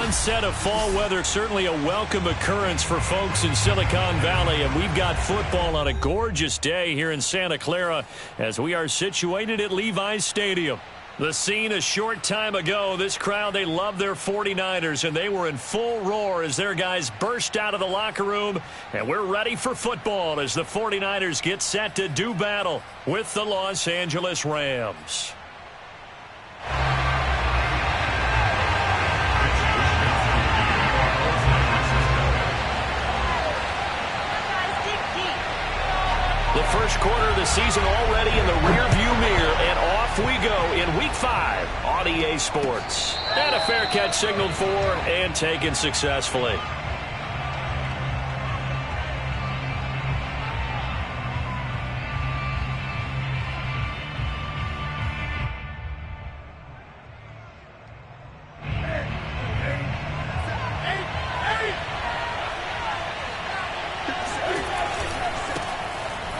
onset of fall weather, certainly a welcome occurrence for folks in Silicon Valley, and we've got football on a gorgeous day here in Santa Clara as we are situated at Levi's Stadium. The scene a short time ago, this crowd, they love their 49ers, and they were in full roar as their guys burst out of the locker room, and we're ready for football as the 49ers get set to do battle with the Los Angeles Rams. The first quarter of the season already in the rearview mirror, and off we go in Week 5 on EA Sports. And a fair catch signaled for and taken successfully.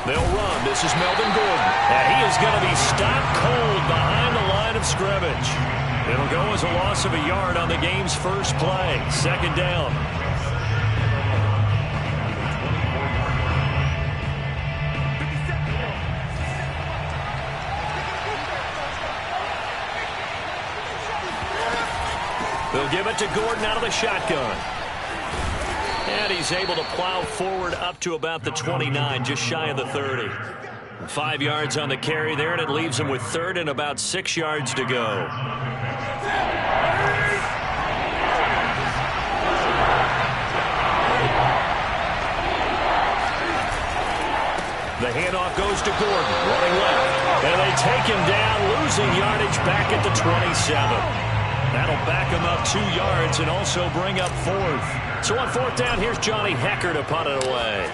They'll run. This is Melvin Gordon. And he is going to be stopped cold behind the line of scrimmage. It'll go as a loss of a yard on the game's first play. Second down. They'll give it to Gordon out of the shotgun. And he's able to plow forward up to about the 29, just shy of the 30. 5 yards on the carry there, and it leaves him with third and about 6 yards to go. The handoff goes to Gordon, running left. And they take him down, losing yardage back at the 27. That'll back him up 2 yards and also bring up fourth. So on fourth down, here's Johnny Hecker to punt it away.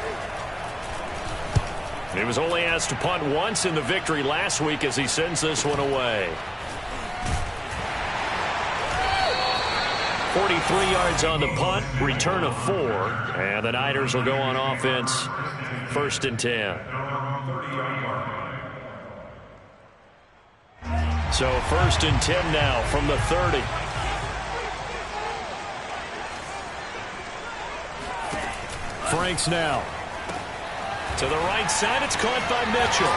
He was only asked to punt once in the victory last week as he sends this one away. 43 yards on the punt, return of 4, and the Niners will go on offense, 1st and 10. So 1st and 10 now from the 30. Franks now. To the right side, it's caught by Mitchell.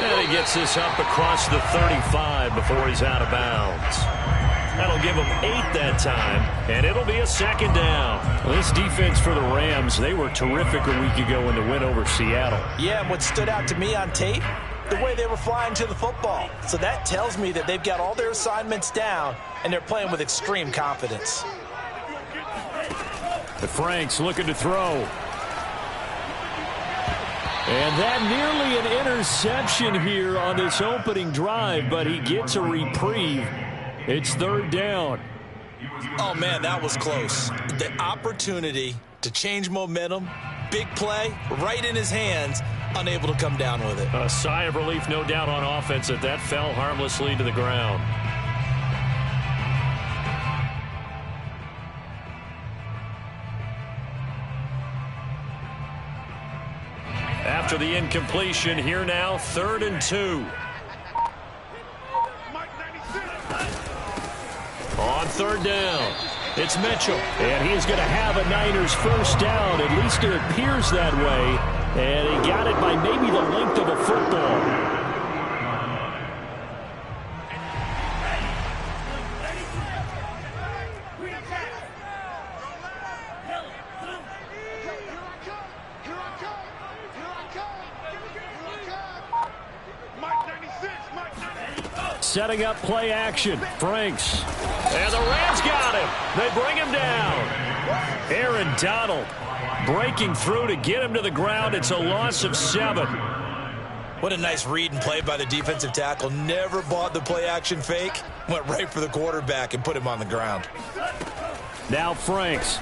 And he gets this up across the 35 before he's out of bounds. That'll give him 8 that time, and it'll be a second down. Well, this defense for the Rams, they were terrific a week ago in the win over Seattle. Yeah, and what stood out to me on tape, the way they were flying to the football. So that tells me that they've got all their assignments down, and they're playing with extreme confidence. The Franks looking to throw. And that nearly an interception here on this opening drive, but he gets a reprieve. It's third down. Oh, man, that was close. The opportunity to change momentum, big play, right in his hands, unable to come down with it. A sigh of relief, no doubt, on offense that fell harmlessly to the ground. After the incompletion, here now, 3rd and 2. On 3rd down, it's Mitchell. And he's going to have a Niners first down. At least it appears that way. And he got it by maybe the length of a football. Setting up play action. Franks. And the Rams got him. They bring him down. Aaron Donald breaking through to get him to the ground. It's a loss of 7. What a nice read and play by the defensive tackle. Never bought the play action fake. Went right for the quarterback and put him on the ground. Now Franks.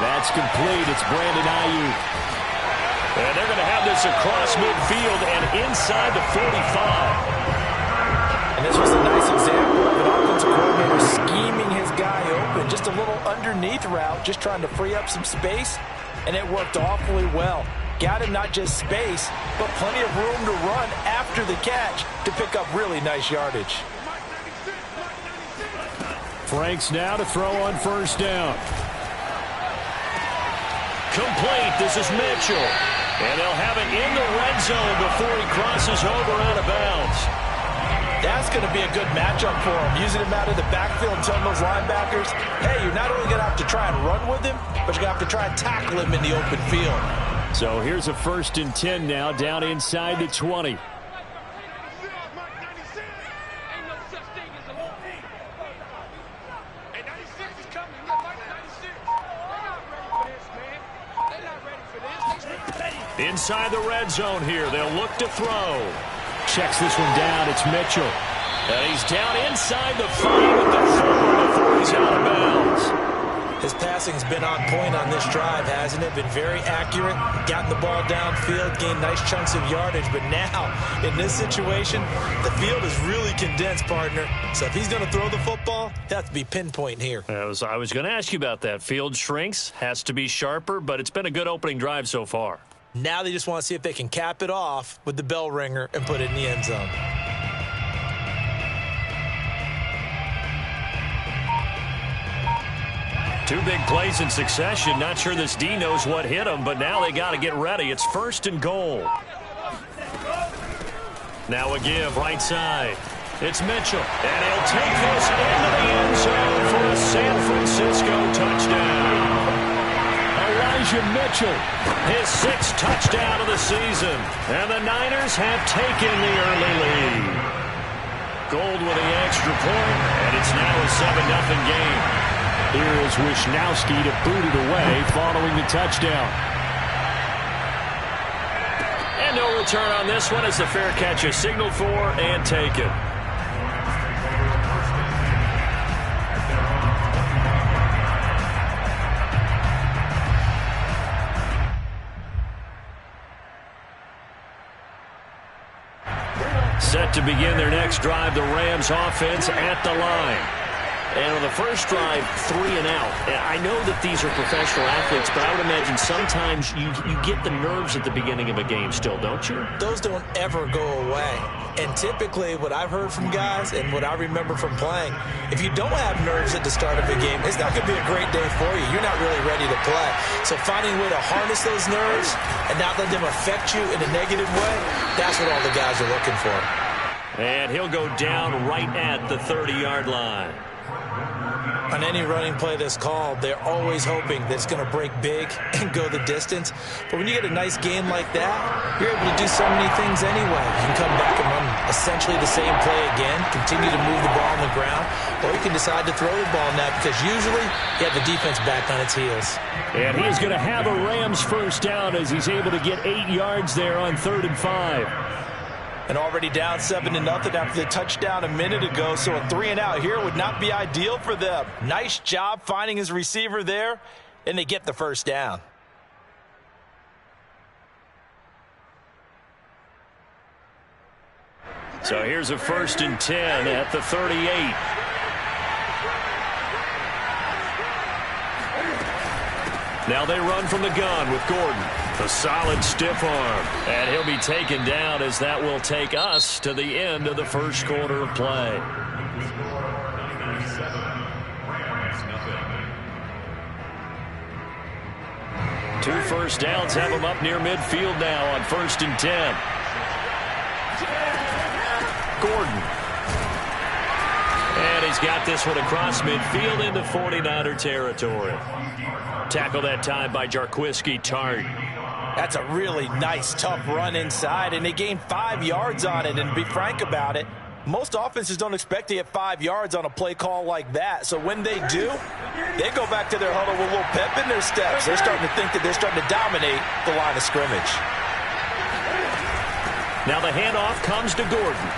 That's complete. It's Brandon Ayuk. And they're going to have this across midfield and inside the 45. And this was a nice example of an offensive coordinator scheming his guy open. Just a little underneath route, just trying to free up some space, and it worked awfully well. Got him not just space, but plenty of room to run after the catch to pick up really nice yardage. Franks now to throw on first down. Complete. This is Mitchell. And they'll have it in the red zone before he crosses over out of bounds. That's going to be a good matchup for him, using him out of the backfield and telling those linebackers, hey, you're not only going to have to try and run with him, but you're going to have to try and tackle him in the open field. So here's a 1st and 10 now, down inside the 20. Inside the red zone here. They'll look to throw. Checks this one down. It's Mitchell. And he's down inside the 5 at the 4 before he's out of bounds. His passing's been on point on this drive, hasn't it? Been very accurate, gotten the ball downfield, gained nice chunks of yardage. But now, in this situation, the field is really condensed, partner. So if he's going to throw the football, he'll have to be pinpoint here. I was going to ask you about that. Field shrinks, has to be sharper, but it's been a good opening drive so far. Now they just want to see if they can cap it off with the bell ringer and put it in the end zone. Two big plays in succession. Not sure this D knows what hit him, but now they got to get ready. It's 1st and goal. Now a give right side. It's Mitchell. And he'll take this into the end zone for a San Francisco touchdown. Mitchell, his 6th touchdown of the season. And the Niners have taken the early lead. Gold with the extra point, and it's now a 7-0 game. Here is Wisnowski to boot it away following the touchdown. And no return on this one as the fair catch is signaled for and taken. Set to begin their next drive, the Rams offense at the line. And on the first drive, 3 and out. I know that these are professional athletes, but I would imagine sometimes you get the nerves at the beginning of a game still, don't you? Those don't ever go away. And typically what I've heard from guys and what I remember from playing, if you don't have nerves at the start of a game, it's not going to be a great day for you. You're not really ready to play. So finding a way to harness those nerves and not let them affect you in a negative way, that's what all the guys are looking for. And he'll go down right at the 30-yard line. On any running play that's called, they're always hoping that it's going to break big and go the distance. But when you get a nice game like that, you're able to do so many things anyway. You can come back and run essentially the same play again, continue to move the ball on the ground, or you can decide to throw the ball now because usually you have the defense back on its heels. And he's going to have a Rams first down as he's able to get 8 yards there on 3rd and 5. And already down 7-0 after the touchdown a minute ago, so a 3 and out here would not be ideal for them. Nice job finding his receiver there, and they get the first down. So here's a 1st and 10 at the 38. Now they run from the gun with Gordon. A solid stiff arm. And he'll be taken down as that will take us to the end of the first quarter of play. Two first downs have him up near midfield now on 1st and 10. Gordon. And he's got this one across midfield into 49er territory. Tackle that time by Jarquiski Tart. That's a really nice, tough run inside, and they gained 5 yards on it. And to be frank about it, most offenses don't expect to get 5 yards on a play call like that. So when they do, they go back to their huddle with a little pep in their steps. They're starting to think that they're starting to dominate the line of scrimmage. Now the handoff comes to Gordon.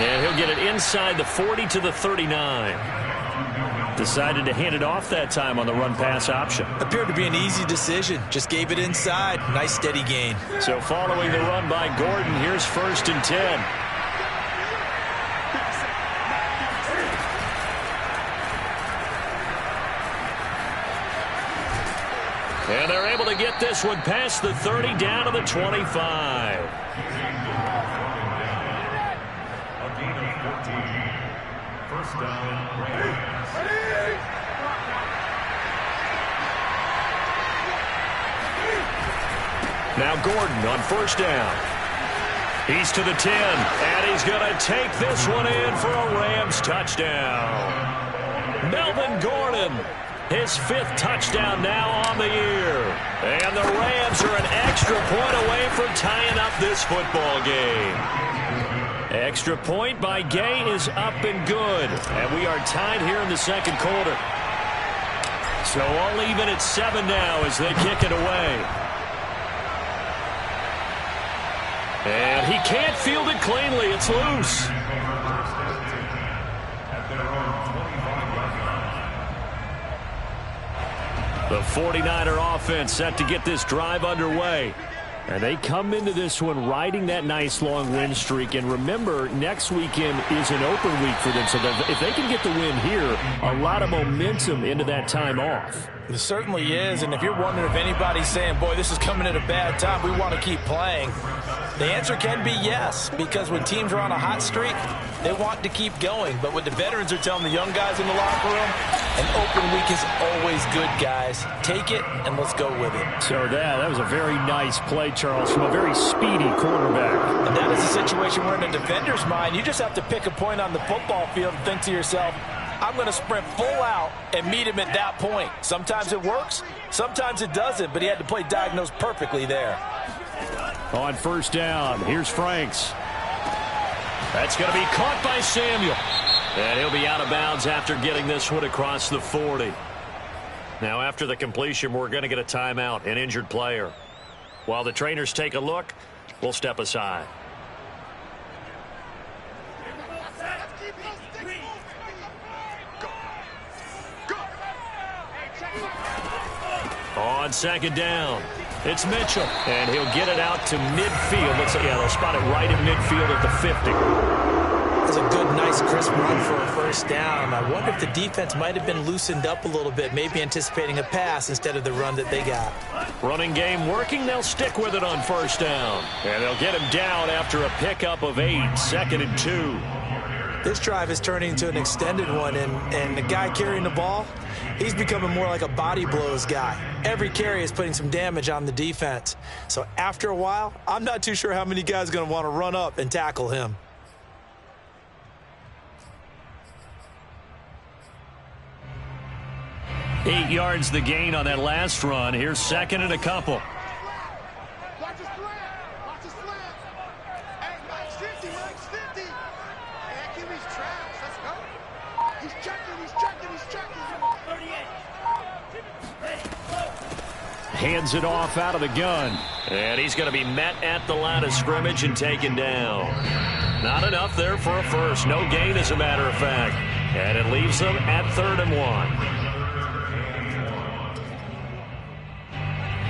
And he'll get it inside the 40 to the 39. Decided to hand it off that time on the run-pass option. Appeared to be an easy decision. Just gave it inside. Nice, steady gain. So following the run by Gordon, here's 1st and 10. And they're able to get this one past the 30 down to the 25. Now Gordon on first down. He's to the 10, and he's going to take this one in for a Rams touchdown. Melvin Gordon, his 5th touchdown now on the year. And the Rams are an extra point away from tying up this football game. Extra point by Gay is up and good. And we are tied here in the second quarter. So all even at 7 now as they kick it away. And he can't field it cleanly. It's loose. The 49er offense set to get this drive underway. And they come into this one riding that nice long win streak. And remember, next weekend is an open week for them. So if they can get the win here, a lot of momentum into that time off. It certainly is. And if you're wondering if anybody's saying, boy, this is coming at a bad time, we want to keep playing, the answer can be yes, because when teams are on a hot streak, they want to keep going. But what the veterans are telling the young guys in the locker room, an open week is always good, guys. Take it, and let's go with it. So that was a very nice play, Charles, from a very speedy quarterback. And that is a situation where in a defender's mind, you just have to pick a point on the football field and think to yourself, I'm going to sprint full out and meet him at that point. Sometimes it works, sometimes it doesn't, but he had to play diagnosed perfectly there. On first down, here's Franks. That's going to be caught by Samuel. And he'll be out of bounds after getting this one across the 40. Now after the completion, we're going to get a timeout, an injured player. While the trainers take a look, we'll step aside. On second down, it's Mitchell, and he'll get it out to midfield. They'll spot it right in midfield at the 50. That's a good, nice, crisp run for a first down. I wonder if the defense might have been loosened up a little bit, maybe anticipating a pass instead of the run that they got. Running game working. They'll stick with it on first down. And they'll get him down after a pickup of 8, 2nd and 2. This drive is turning into an extended one, and the guy carrying the ball, he's becoming more like a body blows guy. Every carry is putting some damage on the defense. So after a while, I'm not too sure how many guys are going to want to run up and tackle him. Eight yards the gain on that last run. Here's 2nd and a couple. Hands it off out of the gun. And he's going to be met at the line of scrimmage and taken down. Not enough there for a first. No gain, as a matter of fact. And it leaves them at 3rd and 1.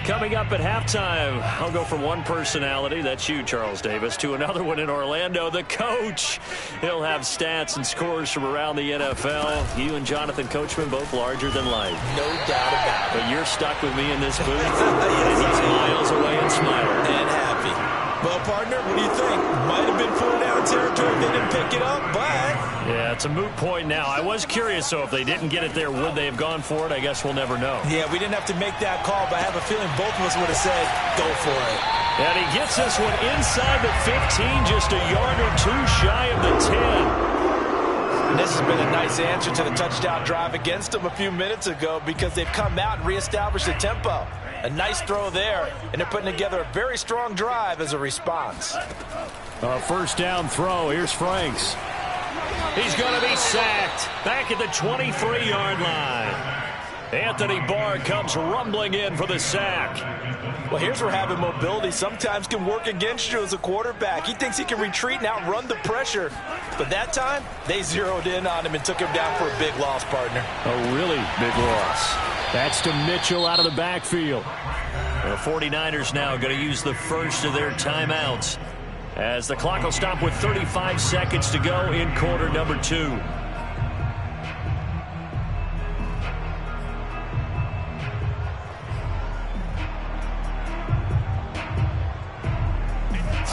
Coming up at halftime, I'll go from one personality, that's you, Charles Davis, to another one in Orlando, the coach. He'll have stats and scores from around the NFL. You and Jonathan Coachman both larger than life. No doubt about it. But you're stuck with me in this booth. Yes, he's miles away and smiling. And happy. Well, partner, what do you think? Might have been 4-down territory if they didn't pick it up, but... Yeah, it's a moot point now. I was curious, so if they didn't get it there, would they have gone for it? I guess we'll never know. Yeah, we didn't have to make that call, but I have a feeling both of us would have said, go for it. And he gets this one inside the 15, just a yard or two shy of the 10. And this has been a nice answer to the touchdown drive against them a few minutes ago because they've come out and reestablished the tempo. A nice throw there, and they're putting together a very strong drive as a response. A first down throw. Here's Franks. He's going to be sacked back at the 23-yard line. Anthony Barr comes rumbling in for the sack. Well, here's where having mobility sometimes can work against you as a quarterback. He thinks he can retreat and outrun the pressure. But that time, they zeroed in on him and took him down for a big loss, partner. A really big loss. That's to Mitchell out of the backfield. The 49ers now going to use the first of their timeouts as the clock will stop with 35 seconds to go in quarter number 2.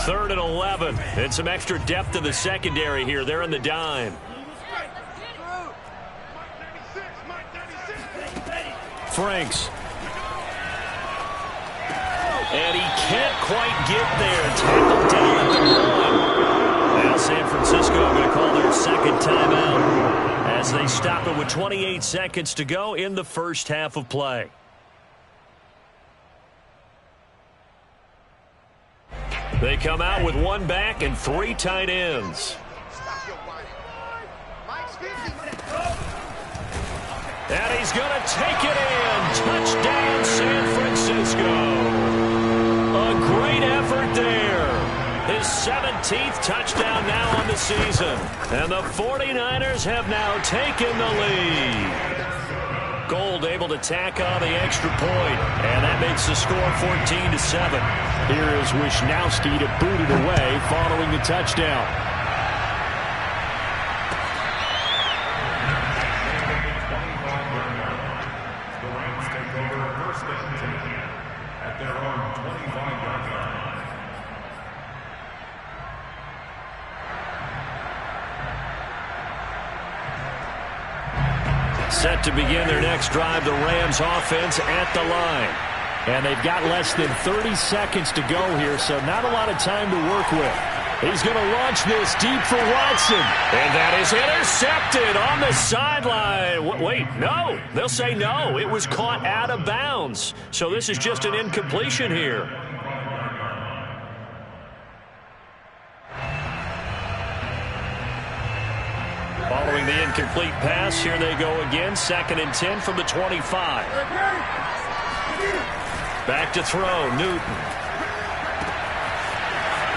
Third and 11. And some extra depth in the secondary here. They're in the dime. Franks. And he can't quite get there. Tackled down at the 1. Now San Francisco going to call their second timeout as they stop it with 28 seconds to go in the first half of play. They come out with 1 back and 3 tight ends. And he's going to take it in. Touchdown, San Francisco. A great effort there. His 17th touchdown now on the season. And the 49ers have now taken the lead. Gold able to tack on the extra point. And that makes the score 14-7. Here is Wisnowski to boot it away following the touchdown. Set to begin their next drive, the Rams offense at the line. And they've got less than 30 seconds to go here, so not a lot of time to work with. He's going to launch this deep for Watson. And that is intercepted on the sideline. Wait, no. They'll say no. It was caught out of bounds. So this is just an incompletion here. Following the incomplete pass, here they go again. 2nd and 10 from the 25. Back to throw, Newton.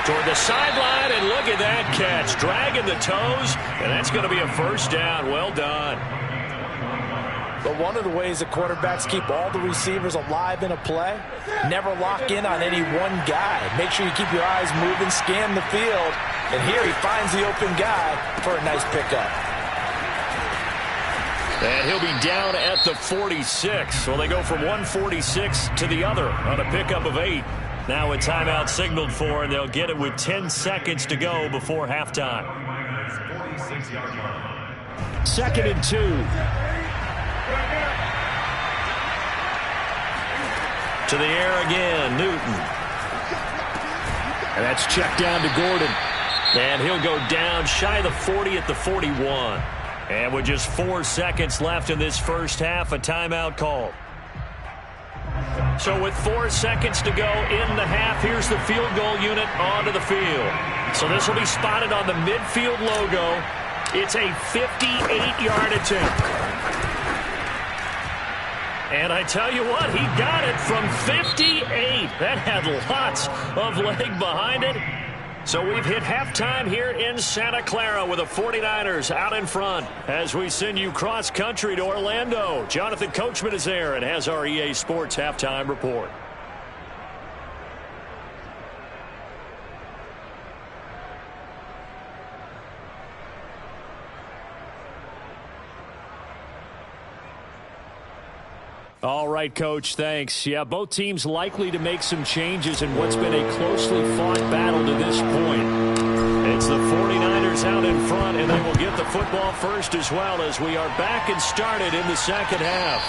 Toward the sideline, and look at that catch. Dragging the toes, and that's going to be a first down. Well done. But one of the ways that quarterbacks keep all the receivers alive in a play, never lock in on any one guy. Make sure you keep your eyes moving, scan the field, and here he finds the open guy for a nice pickup. And he'll be down at the 46. So they go from 146 to the other on a pickup of 8. Now a timeout signaled for, and they'll get it with 10 seconds to go before halftime. 2nd and 2. To the air again, Newton. And that's checked down to Gordon. And he'll go down shy of the 40 at the 41. And with just 4 seconds left in this first half, a timeout called. So with 4 seconds to go in the half, here's the field goal unit onto the field. So this will be spotted on the midfield logo. It's a 58-yard attempt. And I tell you what, he got it from 58. That had lots of leg behind it. So we've hit halftime here in Santa Clara with the 49ers out in front as we send you cross-country to Orlando. Jonathan Coachman is there and has our EA Sports halftime report. All right, Coach, thanks. Yeah, both teams likely to make some changes in what's been a closely fought battle to this point. It's the 49ers out in front, and they will get the football first as well as we are back and started in the second half.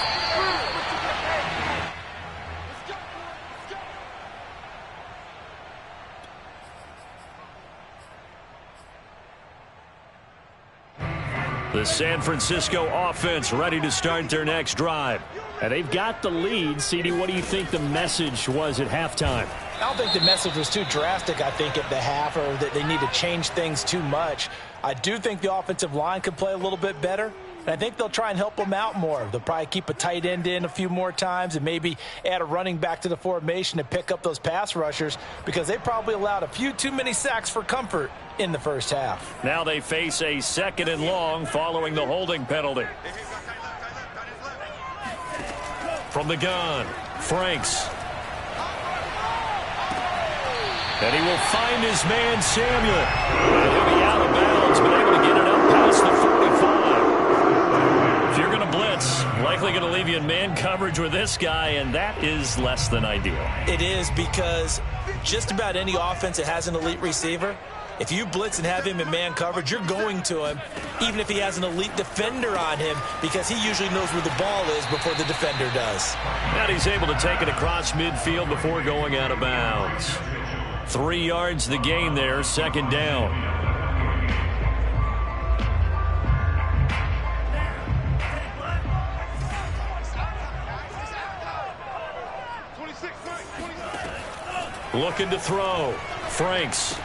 The San Francisco offense ready to start their next drive. And they've got the lead. CD, what do you think the message was at halftime? I don't think the message was too drastic, I think, at the half, or that they need to change things too much. I do think the offensive line could play a little bit better, and I think they'll try and help them out more. They'll probably keep a tight end in a few more times and maybe add a running back to the formation to pick up those pass rushers because they probably allowed a few too many sacks for comfort in the first half. Now they face a 2nd and long following the holding penalty. From the gun, Franks. And he will find his man, Samuel. And he'll be out of bounds, but able to get it up past the 45. If you're going to blitz, likely going to leave you in man coverage with this guy, and that is less than ideal. It is, because just about any offense that has an elite receiver, If you blitz and have him in man coverage, you're going to him, even if he has an elite defender on him, because he usually knows where the ball is before the defender does. And he's able to take it across midfield before going out of bounds. 3 yards the gain there, second down. Looking to throw. Franks.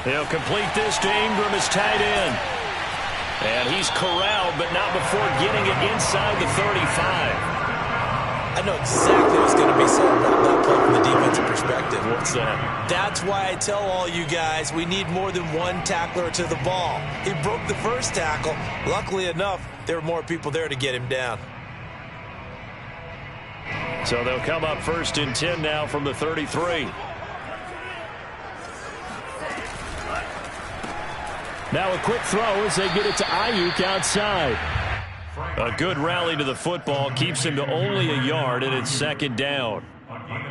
He'll complete this to Ingram, his tight end. And he's corralled, but not before getting it inside the 35. I know exactly what's going to be said about that play from the defensive perspective. What's that? That's why I tell all you guys we need more than one tackler to the ball. He broke the first tackle. Luckily enough, there were more people there to get him down. So they'll come up 1st and 10 now from the 33. Now a quick throw as they get it to Ayuk outside. A good rally to the football keeps him to only a yard, and it's second down.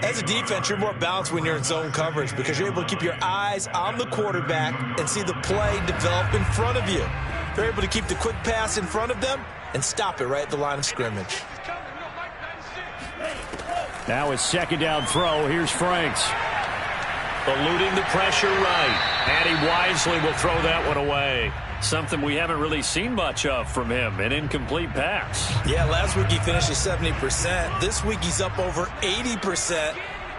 As a defense, you're more balanced when you're in zone coverage because you're able to keep your eyes on the quarterback and see the play develop in front of you. You're able to keep the quick pass in front of them and stop it right at the line of scrimmage. Now a second down throw. Here's Franks. Eluding the pressure right. And he wisely will throw that one away. Something we haven't really seen much of from him, an incomplete pass. Yeah, last week he finished at 70%. This week he's up over 80%.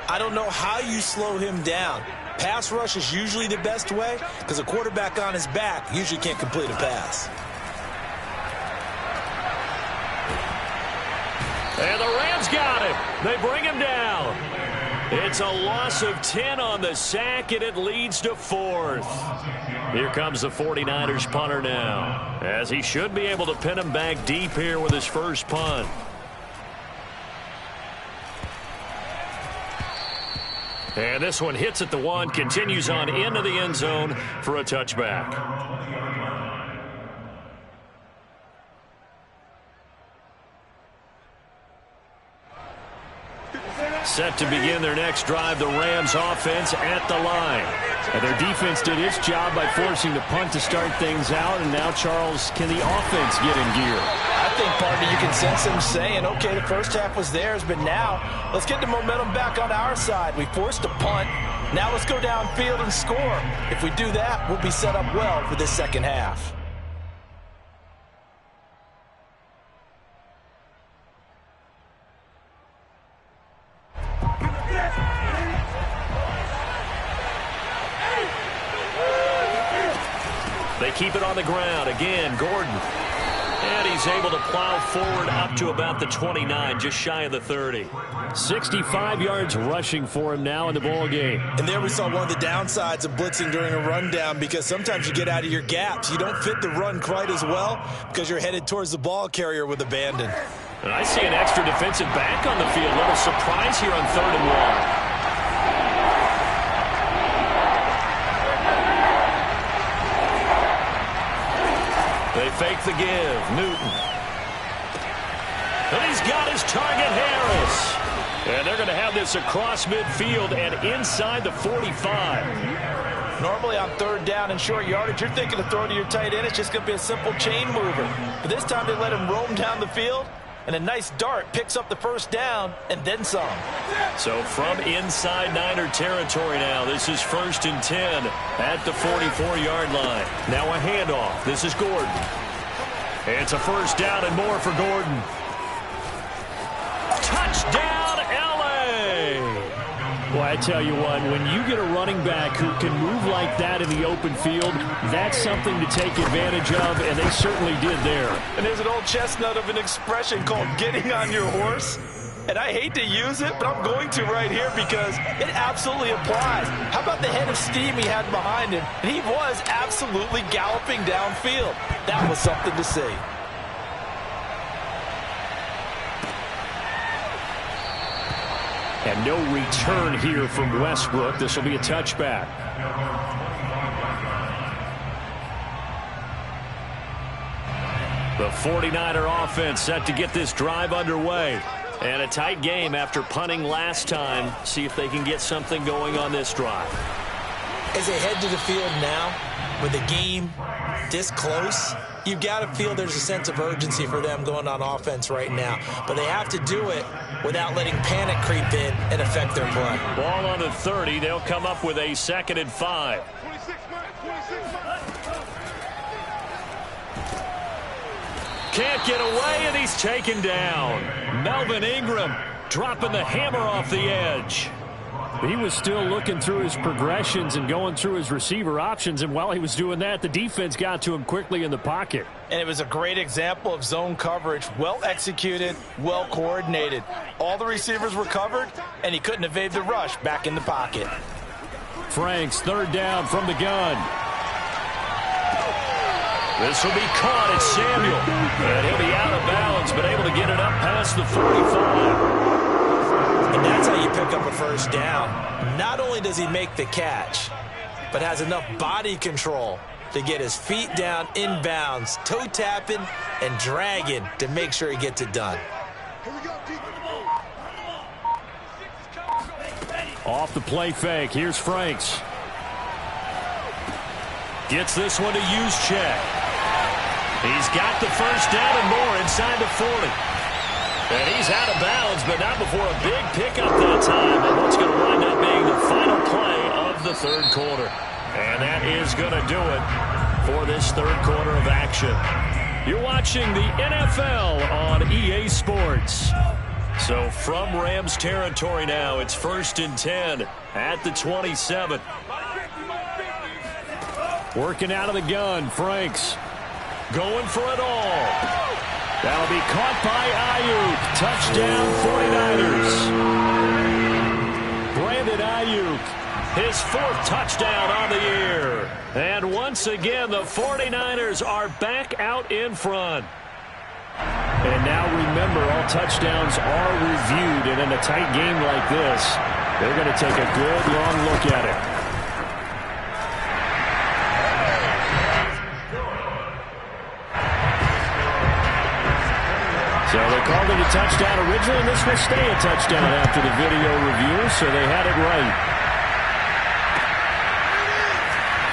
I don't know how you slow him down. Pass rush is usually the best way because a quarterback on his back usually can't complete a pass. And the Rams got him. They bring him down. It's a loss of 10 on the sack, and it leads to 4th. Here comes the 49ers punter now, as he should be able to pin him back deep here with his first punt. And this one hits at the 1, continues on into the end zone for a touchback. Set to begin their next drive, the Rams offense at the line. And their defense did its job by forcing the punt to start things out, and now, Charles, can the offense get in gear? I think, partner, you can sense them saying, okay, the first half was theirs, but now let's get the momentum back on our side. We forced a punt. Now let's go downfield and score. If we do that, we'll be set up well for this second half. They keep it on the ground. Again, Gordon. And he's able to plow forward up to about the 29, just shy of the 30. 65 yards rushing for him now in the ball game. And there we saw one of the downsides of blitzing during a rundown because sometimes you get out of your gaps. You don't fit the run quite as well because you're headed towards the ball carrier with abandon. And I see an extra defensive back on the field. Little surprise here on 3rd and 1. They fake the give. Newton. And he's got his target, Harris. And they're going to have this across midfield and inside the 45. Normally on 3rd down and short yardage, you're thinking of throwing to your tight end. It's just going to be a simple chain mover. But this time they let him roam down the field. And a nice dart picks up the first down and then some. So from inside Niner territory now, this is 1st and 10 at the 44-yard line. Now a handoff. This is Gordon. It's a first down and more for Gordon. Touchdown, L.A. Boy, I tell you what, when you get a running back who can move like that in the open field, that's something to take advantage of, and they certainly did there. And there's an old chestnut of an expression called getting on your horse. And I hate to use it, but I'm going to right here because it absolutely applies. How about the head of steam he had behind him? And he was absolutely galloping downfield. That was something to see. And no return here from Westbrook. This will be a touchback. The 49er offense set to get this drive underway. And a tight game after punting last time. See if they can get something going on this drive. As they head to the field now, with the game this close, you've got to feel there's a sense of urgency for them going on offense right now. But they have to do it without letting panic creep in and affect their play. Ball on the 30. They'll come up with a 2nd and 5. Can't get away, and he's taken down. Melvin Ingram dropping the hammer off the edge. He was still looking through his progressions and going through his receiver options, and while he was doing that, the defense got to him quickly in the pocket. And it was a great example of zone coverage. Well executed, well coordinated. All the receivers were covered, and he couldn't evade the rush back in the pocket. Franks, 3rd down from the gun. This will be caught at Samuel. And he'll be out of bounds, but able to get it up past the 45. And that's how you pick up a 1st down. Not only does he make the catch, but has enough body control to get his feet down inbounds, toe tapping and dragging to make sure he gets it done. Off the play fake. Here's Franks. Gets this one to Juszczyk. He's got the 1st down and more inside the 40. And he's out of bounds, but not before a big pickup that time. And what's going to wind up being the final play of the 3rd quarter. And that is going to do it for this 3rd quarter of action. You're watching the NFL on EA Sports. So from Rams territory now, it's 1st and 10 at the 27. Working out of the gun, Franks. Going for it all. That'll be caught by Ayuk. Touchdown, 49ers. Brandon Ayuk, his 4th touchdown on the year. And once again, the 49ers are back out in front. And now remember, all touchdowns are reviewed. And in a tight game like this, they're going to take a good long look at it. So they called it a touchdown originally, and this will stay a touchdown after the video review, so they had it right.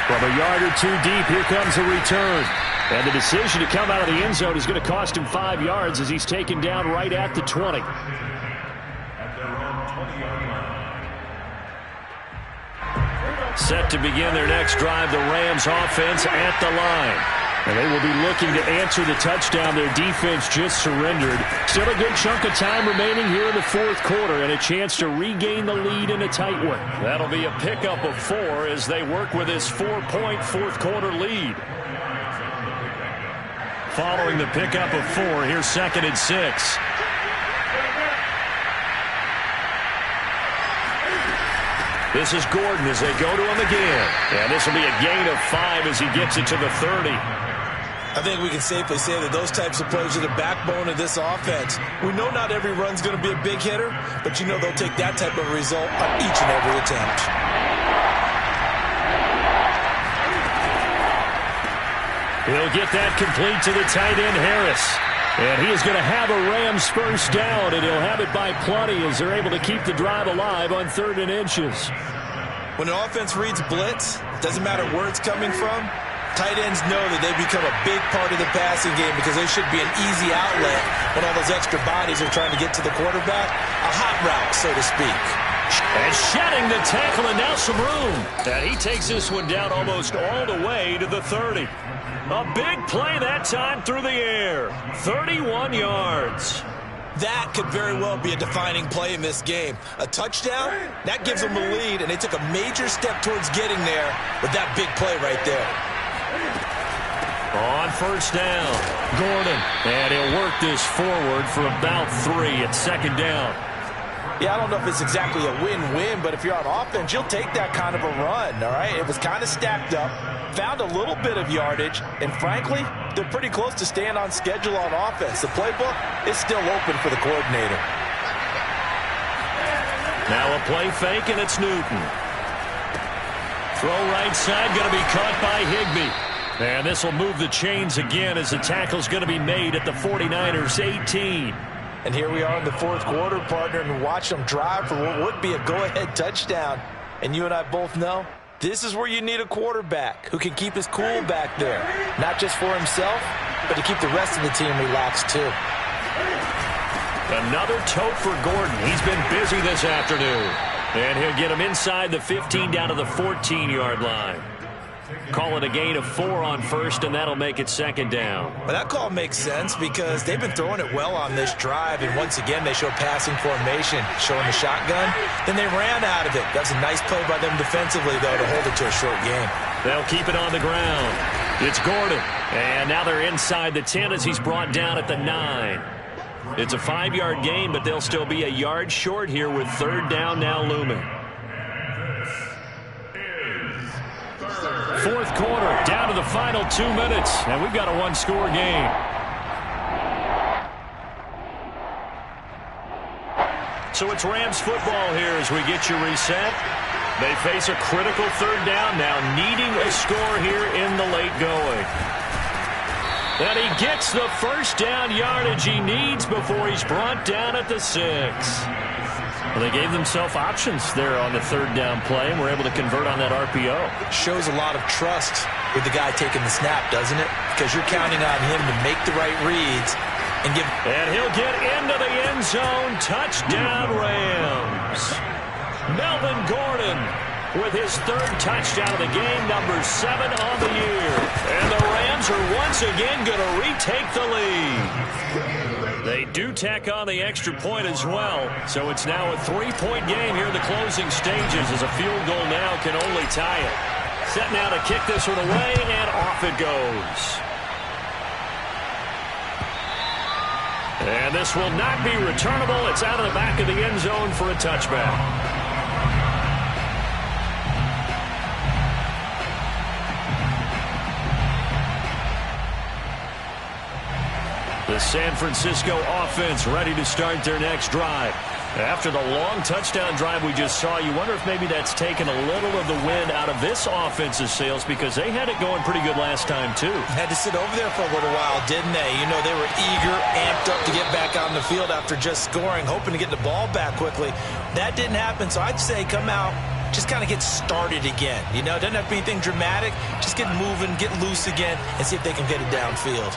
From a yard or 2 deep, here comes a return. And the decision to come out of the end zone is going to cost him 5 yards as he's taken down right at the 20. Set to begin their next drive, the Rams offense at the line. And they will be looking to answer the touchdown their defense just surrendered. Still a good chunk of time remaining here in the 4th quarter and a chance to regain the lead in a tight one. That'll be a pickup of 4 as they work with this 4-point 4th quarter lead. Following the pickup of 4, here's 2nd and 6. This is Gordon as they go to him again. And this will be a gain of 5 as he gets it to the 30. I think we can safely say that those types of plays are the backbone of this offense. We know not every run's going to be a big hitter, but you know they'll take that type of result on each and every attempt. He'll get that complete to the tight end, Harris. And he is going to have a Rams 1st down, and he'll have it by plenty as they're able to keep the drive alive on 3rd and inches. When an offense reads blitz, doesn't matter where it's coming from, tight ends know that they become a big part of the passing game because they should be an easy outlet when all those extra bodies are trying to get to the quarterback. A hot route, so to speak. And shedding the tackle, and now some room. And he takes this one down almost all the way to the 30. A big play that time through the air. 31 yards. That could very well be a defining play in this game. A touchdown, that gives them the lead, and they took a major step towards getting there with that big play right there. On 1st down, Gordon. And he'll work this forward for about 3 at 2nd down. Yeah, I don't know if it's exactly a win-win, but if you're on offense, you'll take that kind of a run, all right? It was kind of stacked up, found a little bit of yardage, and frankly, they're pretty close to staying on schedule on offense. The playbook is still open for the coordinator. Now a play fake, and it's Newton. Throw right side, going to be caught by Higbee. And this will move the chains again as the tackle's going to be made at the 49ers 18. And here we are in the 4th quarter, partner, and watch them drive for what would be a go-ahead touchdown. And you and I both know This is where you need a quarterback who can keep his cool back there. Not just for himself, but to keep the rest of the team relaxed too. Another tote for Gordon. He's been busy this afternoon. And he'll get him inside the 15 down to the 14-yard line. Call it a gain of 4 on first, and that'll make it second down. Well, that call makes sense because they've been throwing it well on this drive, and once again they show passing formation, showing the shotgun. Then they ran out of it. That was a nice play by them defensively, though, to hold it to a short game. They'll keep it on the ground. It's Gordon, and now they're inside the 10 as he's brought down at the 9. It's a 5-yard gain, but they'll still be a yard short here with third down now looming. Fourth quarter, down to the final 2 minutes, and we've got a one-score game. So it's Rams football here as we get you reset. They face a critical third down now, needing a score here in the late going. And he gets the first down yardage he needs before he's brought down at the 6. Well, they gave themselves options there on the third down play and were able to convert on that RPO. Shows a lot of trust with the guy taking the snap, doesn't it? Because you're counting on him to make the right reads and give. And he'll get into the end zone. Touchdown, Rams. Melvin Gordon with his third touchdown of the game, number 7 on the year. And the Rams are once again going to retake the lead. They do tack on the extra point as well, so it's now a 3-point game here in the closing stages as a field goal now can only tie it. Set now to kick this one away, and off it goes. And this will not be returnable. It's out of the back of the end zone for a touchback. The San Francisco offense ready to start their next drive. After the long touchdown drive we just saw, you wonder if maybe that's taken a little of the wind out of this offense's sails because they had it going pretty good last time, too. Had to sit over there for a little while, didn't they? You know, they were eager, amped up to get back on the field after just scoring, hoping to get the ball back quickly. That didn't happen, so I'd say come out, just kind of get started again. You know, it doesn't have to be anything dramatic. Just get moving, get loose again, and see if they can get it downfield.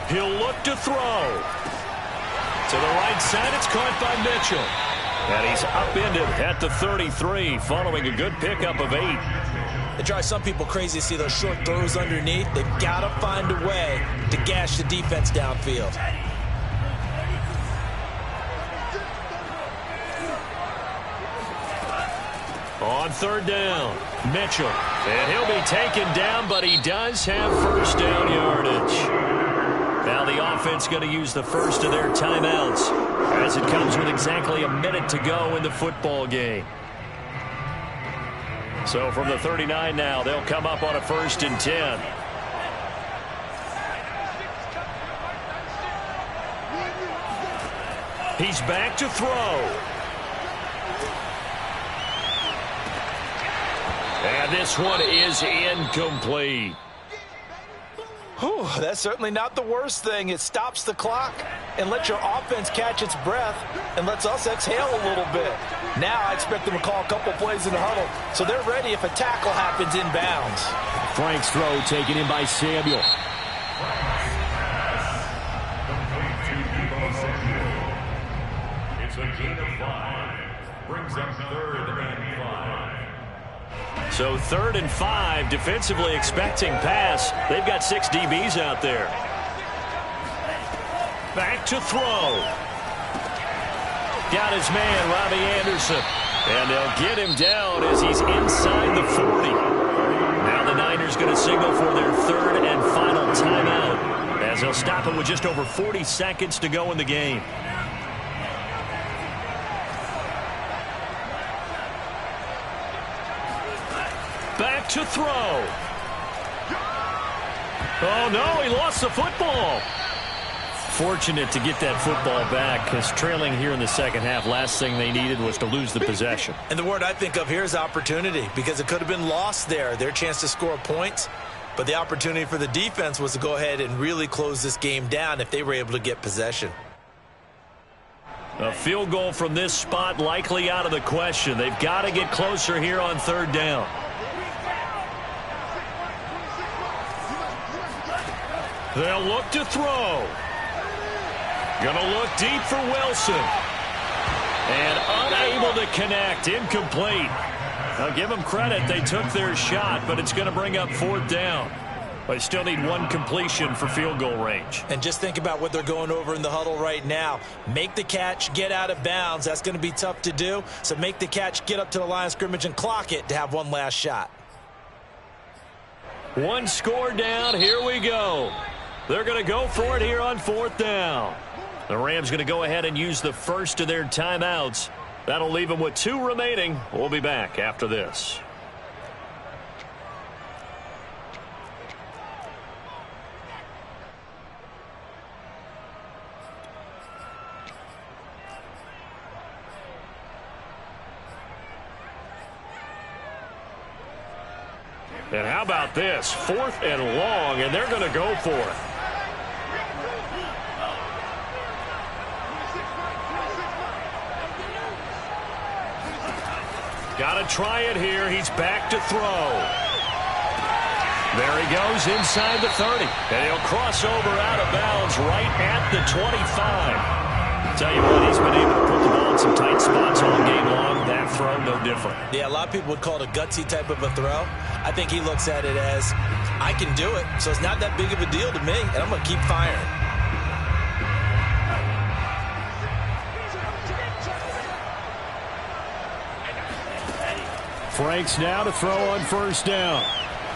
He'll look to throw. To the right side, it's caught by Mitchell. And he's upended at the 33, following a good pickup of 8. It drives some people crazy to see those short throws underneath. They've got to find a way to gash the defense downfield. On third down, Mitchell. And he'll be taken down, but he does have first down yardage. Now the offense going to use the first of their timeouts as it comes with exactly a minute to go in the football game. So from the 39 now, they'll come up on a 1st and 10. He's back to throw. And this one is incomplete. Whew, that's certainly not the worst thing. It stops the clock and lets your offense catch its breath and lets us exhale a little bit. Now I expect them to call a couple plays in the huddle so they're ready if a tackle happens inbounds. Frank's throw taken in by Samuel. It's a gain of 5. Brings up 3rd and 5. So 3rd and 5, defensively expecting pass. They've got 6 DBs out there. Back to throw. Got his man, Robbie Anderson. And they'll get him down as he's inside the 40. Now the Niners going to signal for their 3rd and final timeout as they'll stop it with just over 40 seconds to go in the game. Back to throw. Oh, no, he lost the football. Fortunate to get that football back because trailing here in the second half, last thing they needed was to lose the possession. And the word I think of here is opportunity because it could have been lost there. Their chance to score points. But the opportunity for the defense was to go ahead and really close this game down if they were able to get possession. A field goal from this spot likely out of the question. They've got to get closer here on third down. They'll look to throw. Gonna look deep for Wilson. And unable to connect. Incomplete. I'll give them credit. They took their shot, but it's going to bring up fourth down. They still need one completion for field goal range. And just think about what they're going over in the huddle right now. Make the catch, get out of bounds. That's going to be tough to do. So make the catch, get up to the line of scrimmage, and clock it to have one last shot. One score down. Here we go. They're going to go for it here on fourth down. The Rams going to go ahead and use the first of their timeouts. That'll leave them with 2 remaining. We'll be back after this. And how about this? 4th and long, and they're going to go for it. Got to try it here. He's back to throw. There he goes inside the 30. And he'll cross over out of bounds right at the 25. Tell you what, he's been able to put the ball in some tight spots all game long. That throw, no different. Yeah, a lot of people would call it a gutsy type of a throw. I think he looks at it as, I can do it, so it's not that big of a deal to me, and I'm going to keep firing. Franks now to throw on first down.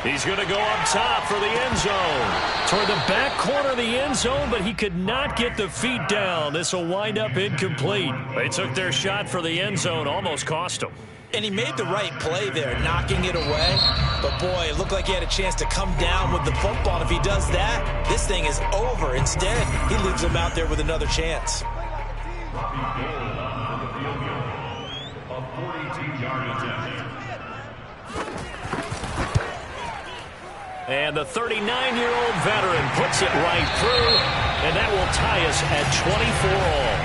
He's going to go up top for the end zone. Toward the back corner of the end zone, but he could not get the feet down. This will wind up incomplete. They took their shot for the end zone, almost cost him. And he made the right play there, knocking it away. But, boy, it looked like he had a chance to come down with the football. And if he does that, this thing is over. Instead, he leaves him out there with another chance. And the 39-year-old veteran puts it right through, and that will tie us at 24 all.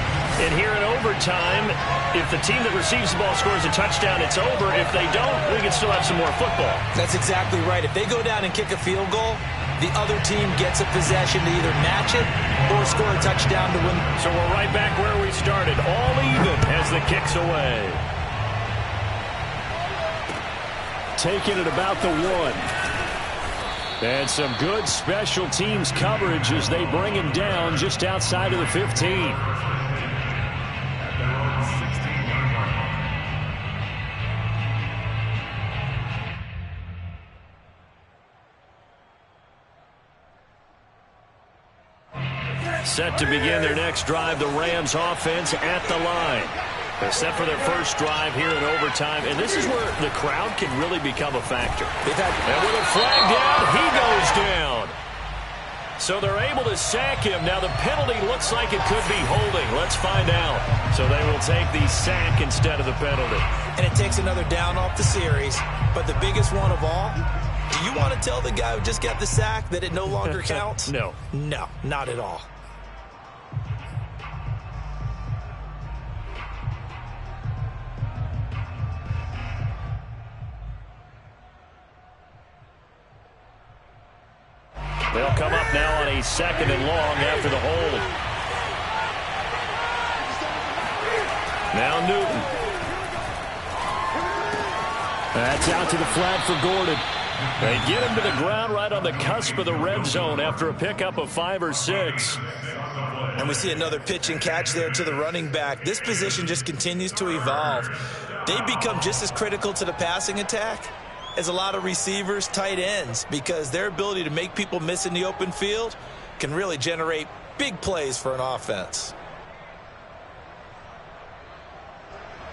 And here in overtime, if the team that receives the ball scores a touchdown, it's over. If they don't, we can still have some more football. That's exactly right. If they go down and kick a field goal, the other team gets a possession to either match it or score a touchdown to win. So we're right back where we started, all even as the kick's away. Taking it about the 1. And some good special teams coverage as they bring him down just outside of the 15. Set to begin their next drive, the Rams offense at the line. They're set for their first drive here in overtime, and this is where the crowd can really become a factor. And with a flag down, he goes down. So they're able to sack him. Now the penalty looks like it could be holding. Let's find out. So they will take the sack instead of the penalty. And it takes another down off the series. But the biggest one of all, do you want to tell the guy who just got the sack that it no longer counts? No. No, not at all. They'll come up now on a 2nd and long after the hold. Now Newton. That's out to the flat for Gordon. They get him to the ground right on the cusp of the red zone after a pickup of 5 or 6. And we see another pitch and catch there to the running back. This position just continues to evolve. They become just as critical to the passing attack as a lot of receivers, tight ends, because their ability to make people miss in the open field can really generate big plays for an offense.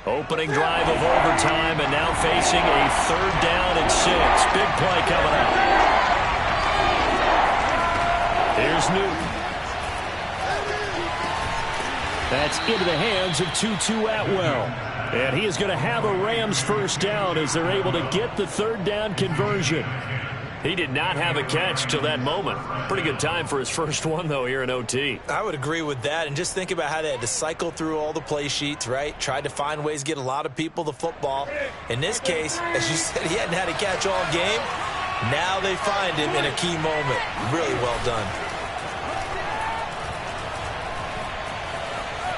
Opening drive of overtime, and now facing a 3rd down and 6. Big play coming up. Here's Newton. That's into the hands of Tutu Atwell. And he is going to have a Rams first down as they're able to get the 3rd down conversion. He did not have a catch till that moment. Pretty good time for his first one, though, here in OT. I would agree with that. And just think about how they had to cycle through all the play sheets, right? Tried to find ways to get a lot of people the football. In this case, as you said, he hadn't had a catch all game. Now they find him in a key moment. Really well done.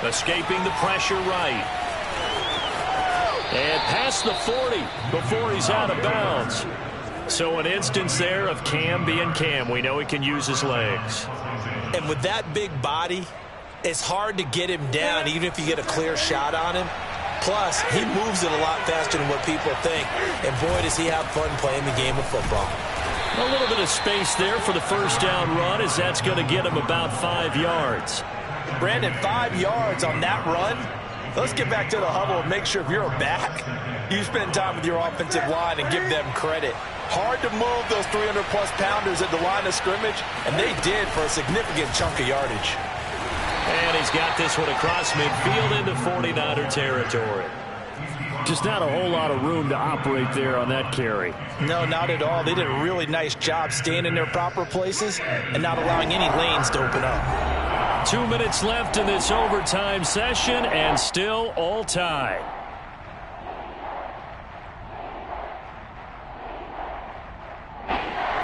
Escaping the pressure right. And past the 40 before he's out of bounds. So an instance there of Cam being Cam. We know he can use his legs. And with that big body, it's hard to get him down even if you get a clear shot on him. Plus, he moves it a lot faster than what people think. And boy, does he have fun playing the game of football. A little bit of space there for the first down run, as that's going to get him about 5 yards. Brandon, 5 yards on that run. Let's get back to the huddle and make sure if you're a back, you spend time with your offensive line and give them credit. Hard to move those 300-plus pounders at the line of scrimmage, and they did for a significant chunk of yardage. And he's got this one across midfield into 49er territory. Just not a whole lot of room to operate there on that carry. No, not at all. They did a really nice job staying in their proper places and not allowing any lanes to open up. 2 minutes left in this overtime session, and still all tied.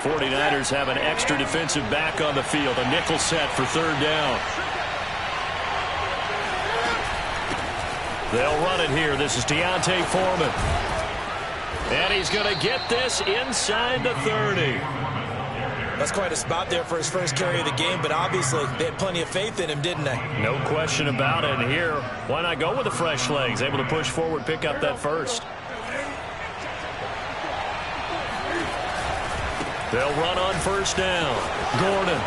'49ers have an extra defensive back on the field. A nickel set for third down. They'll run it here. This is Deontay Foreman. And he's going to get this inside the 30. That's quite a spot there for his first carry of the game, but obviously they had plenty of faith in him, didn't they? No question about it. And here, why not go with the fresh legs? Able to push forward, pick up that first. They'll run on first down. Gordon.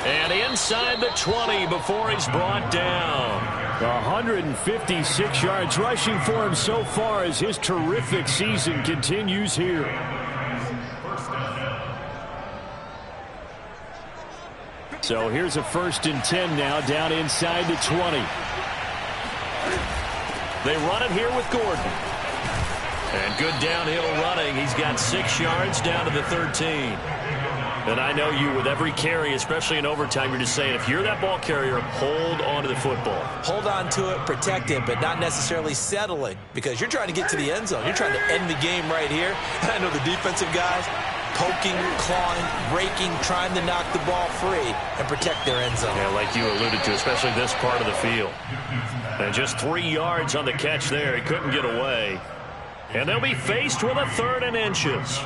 And inside the 20 before he's brought down. 156 yards rushing for him so far as his terrific season continues here. So here's a 1st and 10 now down inside the 20. They run it here with Gordon. And good downhill running. He's got 6 yards down to the 13. And I know you, with every carry, especially in overtime, you're just saying, if you're that ball carrier, hold on to the football. Hold on to it, protect it, but not necessarily settle it, because you're trying to get to the end zone. You're trying to end the game right here. I know the defensive guys poking, clawing, raking, trying to knock the ball free and protect their end zone. Yeah, like you alluded to, especially this part of the field. And just 3 yards on the catch there. He couldn't get away. And they'll be faced with a 3rd and inches.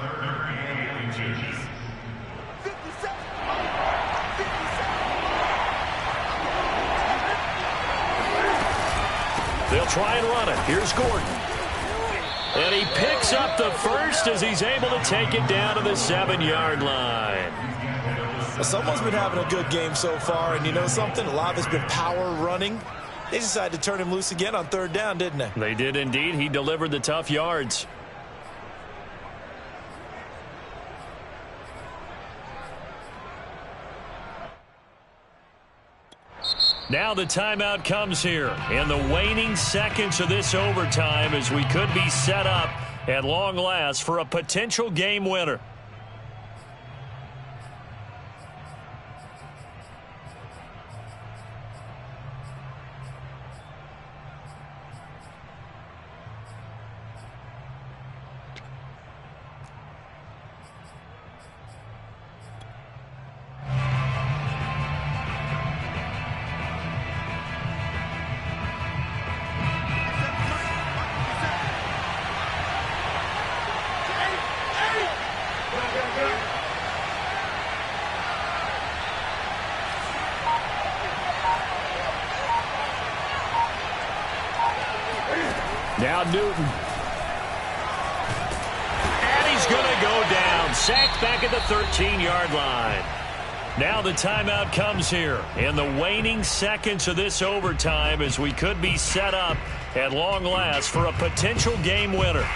They'll try and run it. Here's Gordon. And he picks up the first as he's able to take it down to the 7-yard line. Well, someone's been having a good game so far, and you know something? A lot of it's been power running. They decided to turn him loose again on 3rd down, didn't they? They did indeed. He delivered the tough yards. Now the timeout comes here in the waning seconds of this overtime, as we could be set up at long last for a potential game winner. Now Newton. And he's going to go down. Sacked back at the 13-yard line. Now the timeout comes here in the waning seconds of this overtime, as we could be set up at long last for a potential game winner.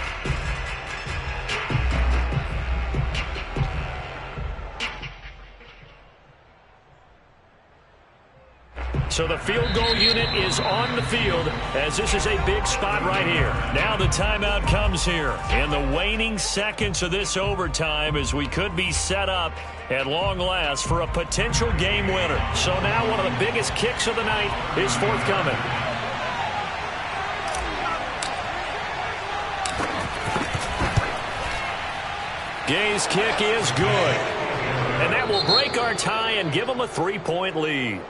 So the field goal unit is on the field as this is a big spot right here. Now the timeout comes here in the waning seconds of this overtime as we could be set up at long last for a potential game winner. So now one of the biggest kicks of the night is forthcoming. Gay's kick is good. And that will break our tie and give them a 3-point lead.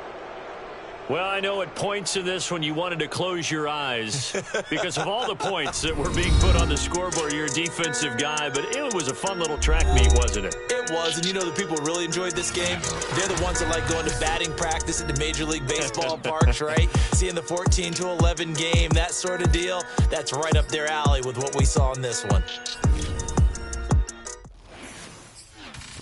Well, I know at points in this when you wanted to close your eyes because of all the points that were being put on the scoreboard. You're a defensive guy, but it was a fun little track meet, wasn't it? It was, and you know the people who really enjoyed this game? They're the ones that like going to batting practice at the Major League Baseball parks, right? Seeing the 14-11 game, that sort of deal, that's right up their alley with what we saw in this one.